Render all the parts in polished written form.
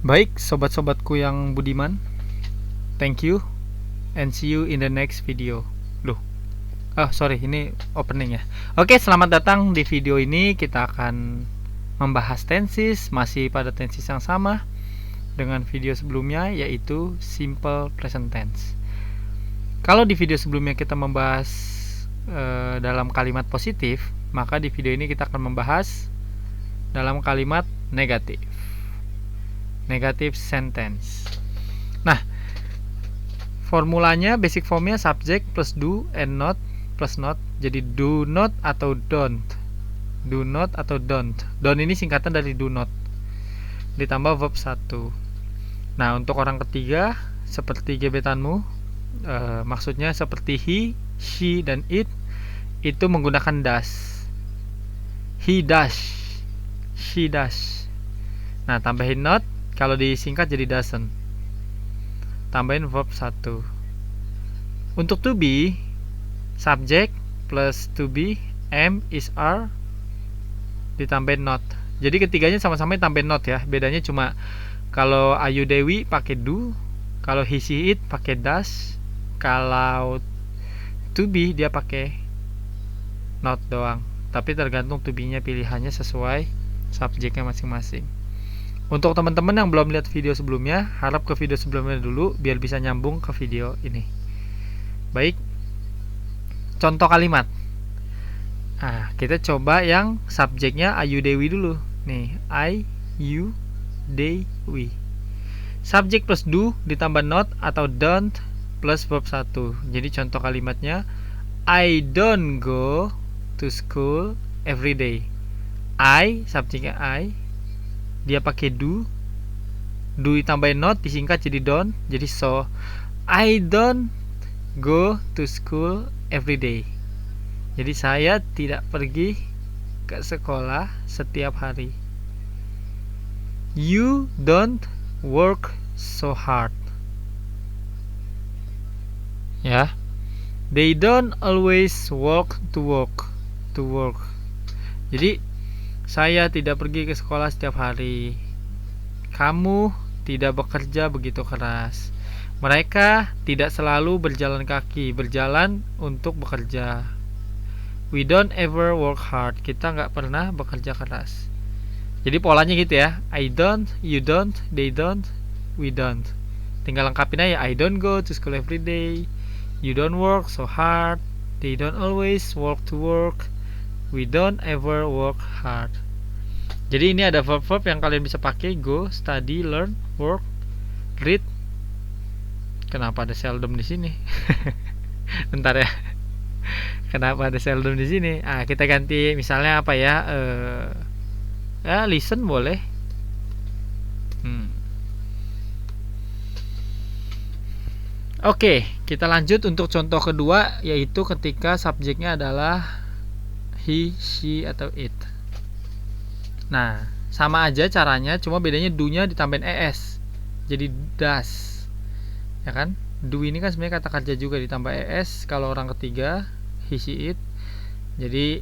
Baik, sobat-sobatku yang budiman, thank you and see you in the next video. Sorry, ini opening ya. Oke, selamat datang di video ini. Kita akan membahas tenses, masih pada tenses yang sama dengan video sebelumnya, yaitu simple present tense. Kalau di video sebelumnya kita membahas dalam kalimat positif, maka di video ini kita akan membahas dalam kalimat negatif sentence. Nah, formulanya, basic formnya subject plus do and not plus not. Jadi do not atau don't. Do not atau don't. Don't ini singkatan dari do not. Ditambah verb 1. Nah, untuk orang ketiga seperti gebetanmu, maksudnya seperti he, she, dan it, itu menggunakan does. He does, she does. Nah, tambahin not, kalau disingkat jadi doesn't. Tambahin verb 1. Untuk to be, subject plus to be, am, is, are, ditambahin not. Jadi ketiganya sama-sama ditambahin not ya. Bedanya cuma kalau Ayu Dewi pakai do, kalau he, she, it pakai does, kalau to be dia pakai not doang. Tapi tergantung to be-nya pilihannya sesuai subjeknya masing-masing. Untuk teman-teman yang belum lihat video sebelumnya, harap ke video sebelumnya dulu biar bisa nyambung ke video ini. Baik, contoh kalimat. Nah, kita coba yang subjeknya Ayu Dewi dulu. Nih, I, you, Dewi. Subjek plus do ditambah not atau don't plus verb 1. Jadi contoh kalimatnya, I don't go to school every day. I, subjeknya I, dia pakai do ditambahin not, disingkat jadi don't. Jadi so, I don't go to school every day. Jadi saya tidak pergi ke sekolah setiap hari. You don't work so hard. Ya. They don't always walk to work. Jadi saya tidak pergi ke sekolah setiap hari. Kamu tidak bekerja begitu keras. Mereka tidak selalu berjalan kaki, berjalan untuk bekerja. We don't ever work hard. Kita nggak pernah bekerja keras. Jadi polanya gitu ya. I don't, you don't, they don't, we don't. Tinggal lengkapin aja. I don't go to school every day. You don't work so hard. They don't always walk to work. We don't ever work hard. Jadi ini ada verb-verb yang kalian bisa pakai: go, study, learn, work, read. Kenapa ada seldom di sini? Bentar ya. Kenapa ada seldom di sini? Kita ganti misalnya apa ya? Listen boleh. Oke, kita lanjut untuk contoh kedua, yaitu ketika subjeknya adalah he, she, atau it. Nah, sama aja caranya, cuma bedanya do-nya ditambahin es. Jadi does. Ya kan? Do ini kan sebenarnya kata kerja juga, ditambah es kalau orang ketiga, he, she, it. Jadi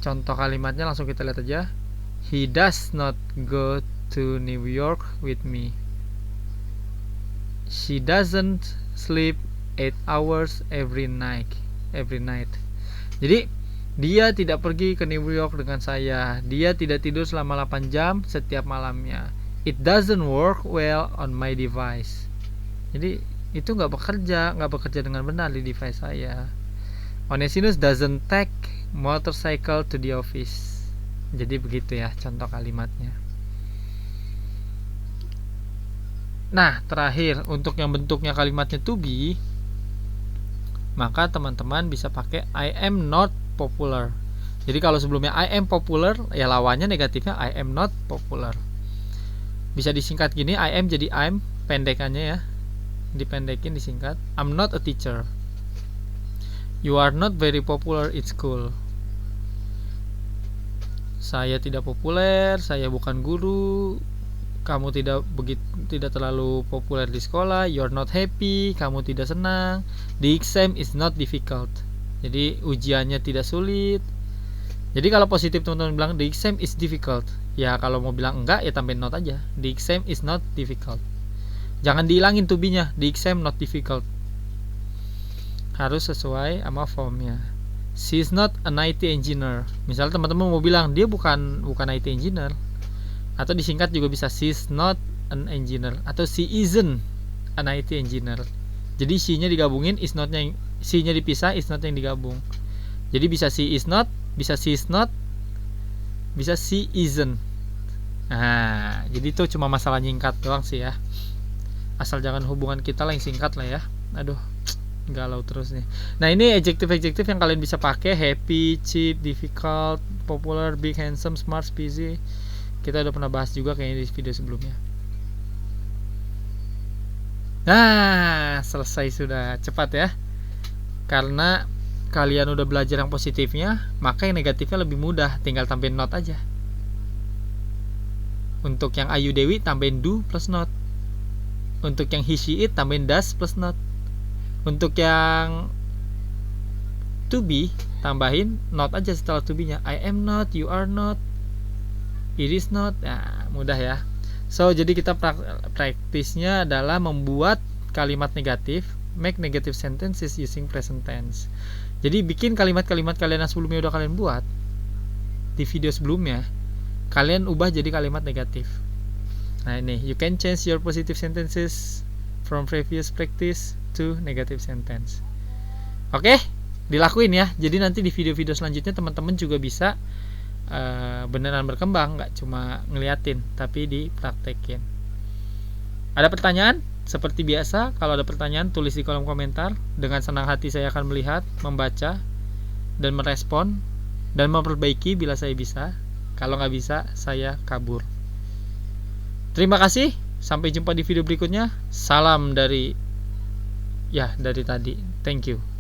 contoh kalimatnya langsung kita lihat aja. He does not go to New York with me. She doesn't sleep 8 hours every night. Jadi dia tidak pergi ke New York dengan saya. Dia tidak tidur selama 8 jam setiap malamnya. It doesn't work well on my device. Jadi itu nggak bekerja dengan benar di device saya. Onesimus doesn't take motorcycle to the office. Jadi begitu ya contoh kalimatnya. Nah, terakhir untuk yang bentuknya kalimatnya to be, maka teman-teman bisa pakai I am not popular. Jadi kalau sebelumnya I am popular, ya lawannya negatifnya I am not popular. Bisa disingkat gini, I am jadi I'm, pendekannya ya. Dipendekin, disingkat. I'm not a teacher. You are not very popular in school. Saya tidak populer, saya bukan guru. Kamu tidak terlalu populer di sekolah. You're not happy, kamu tidak senang. The exam is not difficult. Jadi ujiannya tidak sulit. Jadi kalau positif teman-teman bilang the exam is difficult, Ya kalau mau bilang enggak ya tambahin not aja. The exam is not difficult. Jangan dihilangin to be-nya. The exam not difficult. Harus sesuai sama formnya. She is not an IT engineer. Misalnya teman-teman mau bilang dia bukan IT engineer, atau disingkat juga bisa she is not an engineer, atau she isn't an IT engineer. Jadi she-nya digabungin, is not-nya, she-nya dipisah, is not yang digabung. Jadi bisa she is not, bisa she is not, bisa she isn't. Nah, jadi itu cuma masalah nyingkat doang sih ya. Asal jangan hubungan kita lah yang singkat lah ya. Aduh, galau terus nih. Nah, ini adjektif-adjektif yang kalian bisa pakai: happy, cheap, difficult, popular, big, handsome, smart, busy. Kita udah pernah bahas juga kayaknya di video sebelumnya. Nah, selesai sudah. Cepat ya. Karena kalian udah belajar yang positifnya, maka yang negatifnya lebih mudah, tinggal tambahin not aja. Untuk yang Ayu Dewi tambahin do plus not. Untuk yang he she it tambahin does plus not. Untuk yang to be tambahin not aja setelah to be-nya. I am not, you are not, it is not. Nah, mudah ya. So, jadi kita praktisnya adalah membuat kalimat negatif, make negative sentences using present tense. Jadi bikin kalimat-kalimat kalian yang sebelumnya udah kalian buat di video sebelumnya, kalian ubah jadi kalimat negatif. Nah, ini you can change your positive sentences from previous practice to negative sentence. Oke, dilakuin ya. Jadi nanti di video-video selanjutnya teman-teman juga bisa beneran berkembang, nggak cuma ngeliatin tapi dipraktekin. Ada pertanyaan? Seperti biasa, kalau ada pertanyaan tulis di kolom komentar. Dengan senang hati saya akan melihat, membaca, dan merespon dan memperbaiki bila saya bisa. Kalau nggak bisa, saya kabur. Terima kasih. Sampai jumpa di video berikutnya. Salam dari tadi. Thank you.